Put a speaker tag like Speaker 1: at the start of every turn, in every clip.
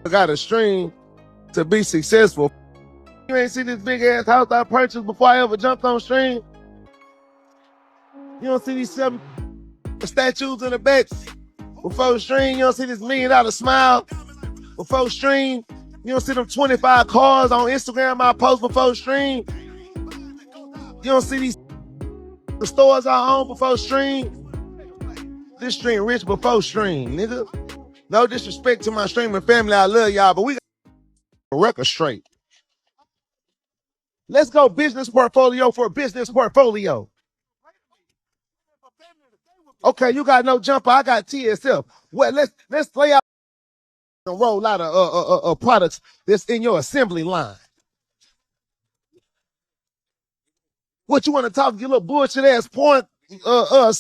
Speaker 1: got a stream to be successful. You ain't see this big ass house I purchased before I ever jumped on stream. You don't see these 7 statues in the back before stream. You don't see this $1 million smile before stream. You don't see them 25 cars on Instagram I post before stream. You don't see the stores I own before stream. This stream rich before stream, nigga. No disrespect to my streaming family, I love y'all, but we got a record straight. Let's go business portfolio for business portfolio. Okay, you got no jumper, I got TSF. Well, let's play out and roll out of products that's in your assembly line. What you want to talk, your little bullshit ass point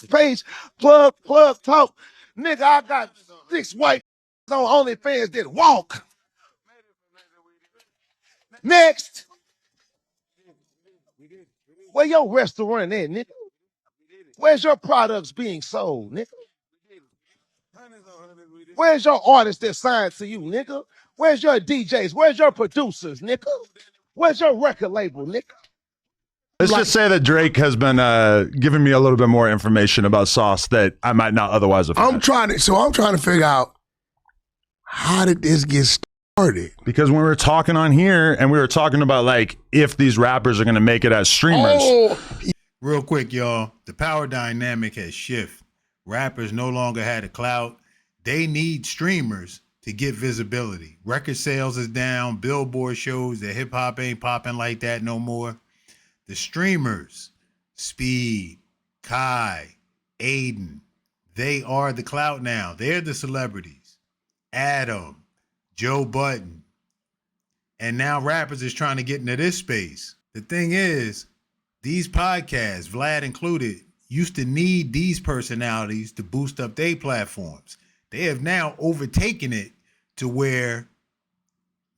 Speaker 1: page, plug, talk. Nigga, I got 6 white on OnlyFans that walk. Next. Where your restaurant at, nigga? Where's your products being sold, nigga? Where's your artists that signed to you, nigga? Where's your DJs? Where's your producers, nigga? Where's your record label, nigga?
Speaker 2: Let's just say that Drake has been giving me a little bit more information about Sauce that I might not otherwise have had.
Speaker 3: I'm trying to figure out, how did this get started?
Speaker 2: Because when we were talking on here and we were talking about like if these rappers are going to make it as streamers.
Speaker 3: Oh.
Speaker 4: Real quick, y'all, the power dynamic has shifted. Rappers no longer had a clout. They need streamers to get visibility. Record sales is down. Billboard shows that hip hop ain't popping like that no more. The streamers, Speed, Kai, Aiden, they are the clout now. They're the celebrities. Adam, Joe Budden. And now rappers is trying to get into this space. The thing is, these podcasts, Vlad included, used to need these personalities to boost up their platforms. They have now overtaken it to where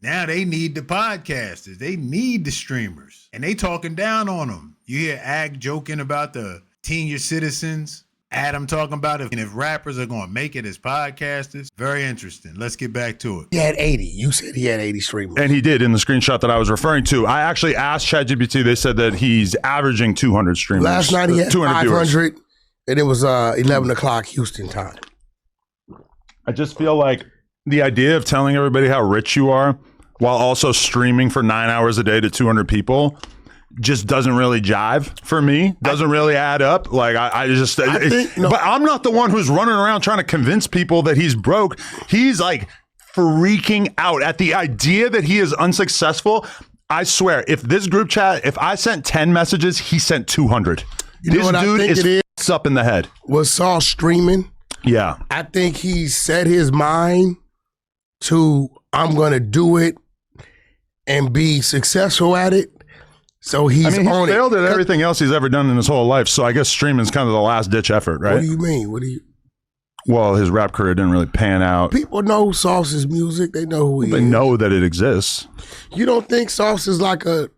Speaker 4: now they need the podcasters. They need the streamers. And they talking down on them. You hear Ag joking about the senior citizens. Adam talking about if rappers are going to make it as podcasters. Very interesting. Let's get back to it.
Speaker 3: He had 80. You said he had 80 streamers.
Speaker 2: And he did in the screenshot that I was referring to. I actually asked ChatGPT. They said that he's averaging 200 streamers.
Speaker 3: Last night he had 500,
Speaker 2: viewers.
Speaker 3: and it was 11 o'clock Houston time.
Speaker 2: I just feel like the idea of telling everybody how rich you are while also streaming for 9 hours a day to 200 people just doesn't really jive for me. Doesn't really add up. Like but I'm not the one who's running around trying to convince people that he's broke. He's like freaking out at the idea that he is unsuccessful. I swear, if this group chat, if I sent 10 messages, he sent 200. This dude is up in the head.
Speaker 3: Was Sauce streaming?
Speaker 2: Yeah.
Speaker 3: I think he set his mind to, I'm going to do it and be successful at it. So he's on it.
Speaker 2: He failed at everything else he's ever done in his whole life. So I guess streaming is kind of the last ditch effort, right?
Speaker 3: What do you mean?
Speaker 2: Well, his rap career didn't really pan out.
Speaker 3: People know Sauce's music. They know who he is.
Speaker 2: They know that it exists.
Speaker 3: You don't think Sauce is like and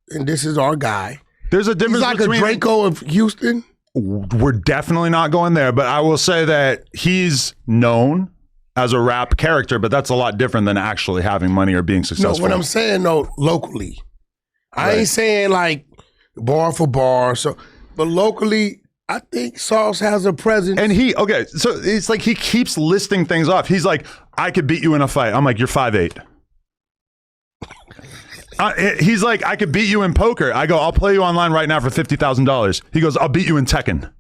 Speaker 3: this is our guy.
Speaker 2: There's a difference
Speaker 3: between... He's like a Draco of Houston?
Speaker 2: We're definitely not going there, but I will say that he's known as a rap character, but that's a lot different than actually having money or being successful.
Speaker 3: No, what I'm saying though, locally. Right. I ain't saying like bar for bar, but locally, I think Sauce has a presence.
Speaker 2: And so it's like he keeps listing things off. He's like, I could beat you in a fight. I'm like, you're 5'8". He's like, I could beat you in poker. I go, I'll play you online right now for $50,000. He goes, I'll beat you in Tekken.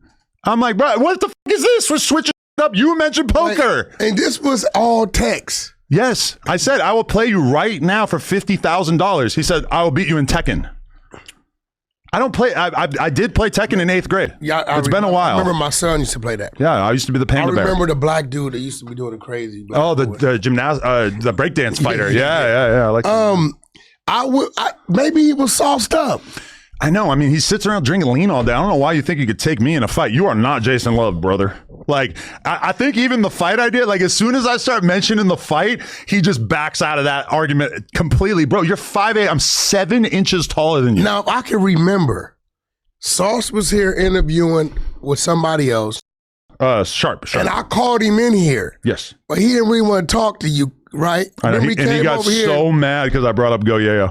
Speaker 2: I'm like, bro, what the fuck is this? We're switching up. You mentioned poker.
Speaker 3: Right. And this was all text.
Speaker 2: Yes. I said, I will play you right now for $50,000. He said, I will beat you in Tekken. I don't play. I did play Tekken in 8th grade. Yeah, it's been a while.
Speaker 3: I remember my son used to play that.
Speaker 2: Yeah, I used to be the panda bear.
Speaker 3: I remember the black dude that used to be doing the crazy.
Speaker 2: The breakdance fighter. Yeah. I like.
Speaker 3: Maybe he was sauced up.
Speaker 2: I know. I mean, he sits around drinking lean all day. I don't know why you think you could take me in a fight. You are not Jason Love, brother. Like, I think even the fight idea, like, as soon as I start mentioning the fight, he just backs out of that argument completely. Bro, you're 5'8". I'm 7 inches taller than you.
Speaker 3: Now, I can remember, Sauce was here interviewing with somebody else.
Speaker 2: Sharp.
Speaker 3: And I called him in here.
Speaker 2: Yes.
Speaker 3: But he didn't really want to talk to you right?
Speaker 2: I know,
Speaker 3: Remember
Speaker 2: and he got
Speaker 3: over here.
Speaker 2: so mad because I brought up Go Yayo.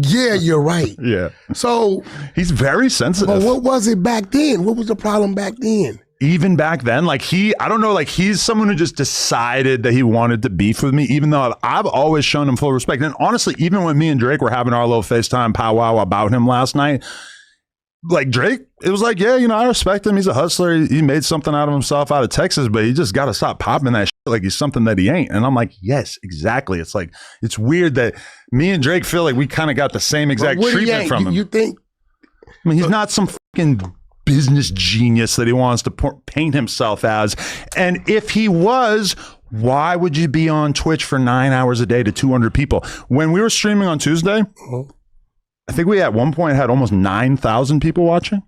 Speaker 3: Yeah, you're right.
Speaker 2: Yeah.
Speaker 3: So
Speaker 2: he's very sensitive.
Speaker 3: But what was it back then? What was the problem back then?
Speaker 2: Even back then, like I don't know, like he's someone who just decided that he wanted to beef with me, even though I've always shown him full respect. And honestly, even when me and Drake were having our little FaceTime powwow about him last night, like Drake, it was like, yeah, I respect him. He's a hustler. He made something out of himself out of Texas, but he just got to stop popping that shit like he's something that he ain't. And I'm like, yes, exactly. It's like, it's weird that me and Drake feel like we kind of got the same exact treatment from him.
Speaker 3: You think?
Speaker 2: I mean, he's not some fucking business genius that he wants to paint himself as. And if he was, why would you be on Twitch for 9 hours a day to 200 people? When we were streaming on Tuesday, I think we at one point had almost 9,000 people watching.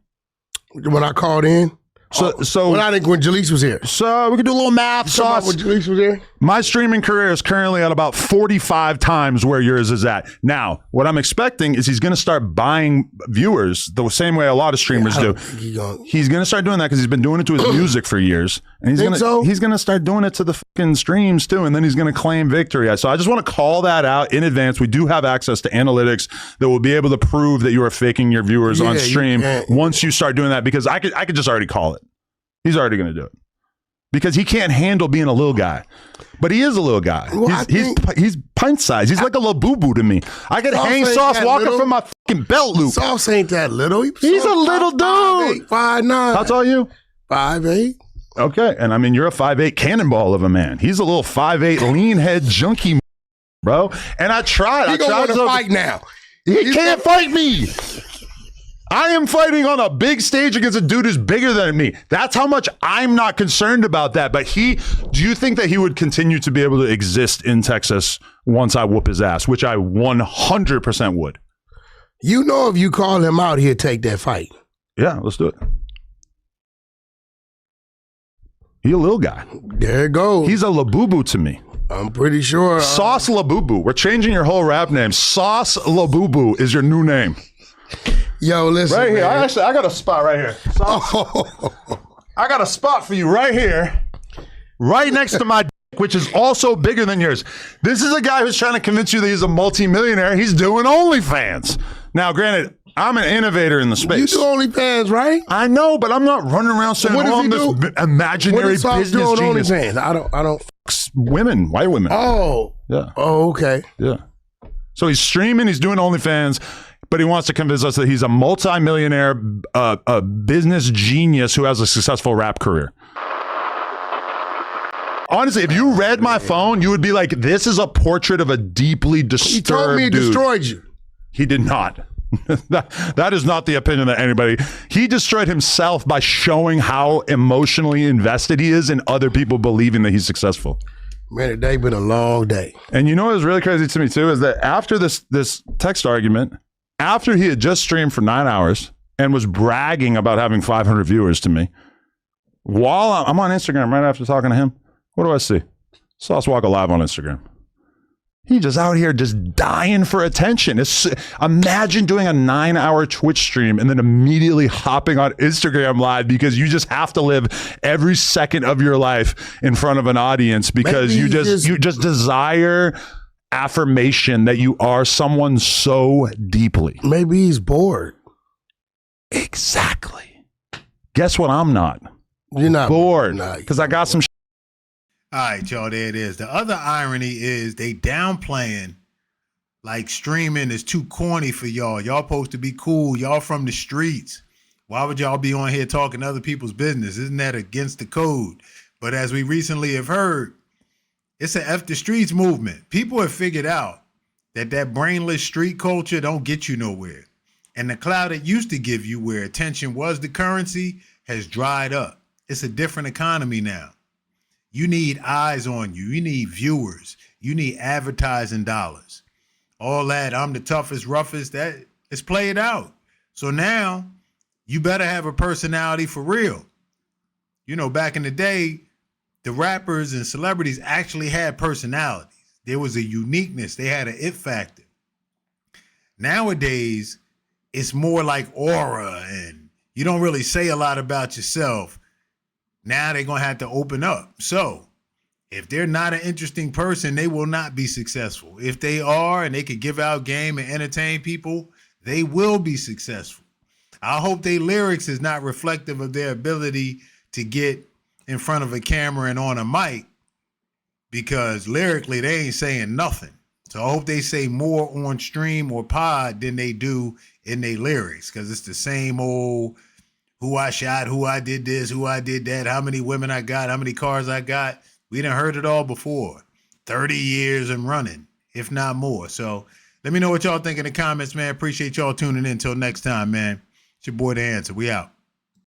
Speaker 3: When I called in?
Speaker 2: So
Speaker 3: when Jalise was here.
Speaker 2: So we could do a little math. Sauce.
Speaker 3: When Jalise was here?
Speaker 2: My streaming career is currently at about 45 times where yours is at. Now, what I'm expecting is he's going to start buying viewers the same way a lot of streamers do. He's going to start doing that because he's been doing it to his music for years. And he's going to start doing it to the fucking streams too. And then he's going to claim victory. So I just want to call that out in advance. We do have access to analytics that will be able to prove that you are faking your viewers on stream once you start doing that, because I could just already call it. He's already going to do it because he can't handle being a little guy, but he is a little guy. Well, he's pint size. He's like a little boo-boo to me. I could hang Sauce Walker from my fucking belt loop.
Speaker 3: Sauce ain't that little.
Speaker 2: He's a little dude.
Speaker 3: 5'9".
Speaker 2: How tall are you?
Speaker 3: 5'8".
Speaker 2: Okay. And I mean, you're a 5'8" cannonball of a man. He's a little 5'8" lean head junkie, bro. And I tried.
Speaker 3: He gonna want to fight now.
Speaker 2: He can't fight me. I am fighting on a big stage against a dude who's bigger than me. That's how much I'm not concerned about that. But do you think that he would continue to be able to exist in Texas once I whoop his ass, which I 100% would?
Speaker 3: If you call him out, he'll take that fight.
Speaker 2: Yeah, let's do it. He a little guy.
Speaker 3: There it goes.
Speaker 2: He's a Labubu to me.
Speaker 3: I'm pretty sure.
Speaker 2: Sauce Labubu. We're changing your whole rap name. Sauce Labubu is your new name.
Speaker 3: Yo, listen.
Speaker 2: Right here.
Speaker 3: Man.
Speaker 2: I got a spot right here. I got a spot for you right here. Right next to my dick, which is also bigger than yours. This is a guy who's trying to convince you that he's a multimillionaire. He's doing OnlyFans. Now, granted, I'm an innovator in the space.
Speaker 3: You do OnlyFans, right?
Speaker 2: I know, but I'm not running around saying, I'm this imaginary business genius.
Speaker 3: OnlyFans? I don't.
Speaker 2: Women, white women.
Speaker 3: Oh.
Speaker 2: Yeah.
Speaker 3: Oh, okay.
Speaker 2: Yeah. So he's streaming, he's doing OnlyFans, but he wants to convince us that he's a multimillionaire, a business genius who has a successful rap career. Honestly, if you read my phone, you would be like, this is a portrait of a deeply disturbed
Speaker 3: He told me he destroyed you.
Speaker 2: He did not. That is not the opinion that anybody. He destroyed himself by showing how emotionally invested he is in other people believing that he's successful.
Speaker 3: Man, today's been a long day.
Speaker 2: And you know what was really crazy to me too is that after this text argument, after he had just streamed for 9 hours and was bragging about having 500 viewers to me, while I'm on Instagram right after talking to him, what do I see? Sauce Walker live on Instagram. He just out here just dying for attention. Imagine doing a 9-hour Twitch stream and then immediately hopping on Instagram live because you just have to live every second of your life in front of an audience because you just desire affirmation that you are someone so deeply.
Speaker 3: Maybe he's bored.
Speaker 2: Exactly. Guess what? I'm not.
Speaker 3: You're not
Speaker 2: bored because I got some.
Speaker 4: All right, y'all, there it is. The other irony is they downplaying like streaming is too corny for y'all. Y'all supposed to be cool. Y'all from the streets. Why would y'all be on here talking other people's business? Isn't that against the code? But as we recently have heard, it's an F the streets movement. People have figured out that brainless street culture don't get you nowhere. And the cloud it used to give you where attention was the currency has dried up. It's a different economy now. You need eyes on you. You need viewers. You need advertising dollars. All that, I'm the toughest, roughest, that is played out. So now you better have a personality for real. You know, back in the day, the rappers and celebrities actually had personalities. There was a uniqueness. They had an it factor. Nowadays, it's more like aura and you don't really say a lot about yourself. Now they're going to have to open up. So If they're not an interesting person, they will not be successful. If they are and they could give out game and entertain people, they will be successful. I hope their lyrics is not reflective of their ability to get in front of a camera and on a mic, because lyrically they ain't saying nothing. So I hope they say more on stream or pod than they do in their lyrics, because it's the same old who I shot, who I did this, who I did that, how many women I got, how many cars I got. We done heard it all before. 30 years and running, if not more. So let me know what y'all think in the comments, man. Appreciate y'all tuning in. Until next time, man. It's your boy, The Answer. We out.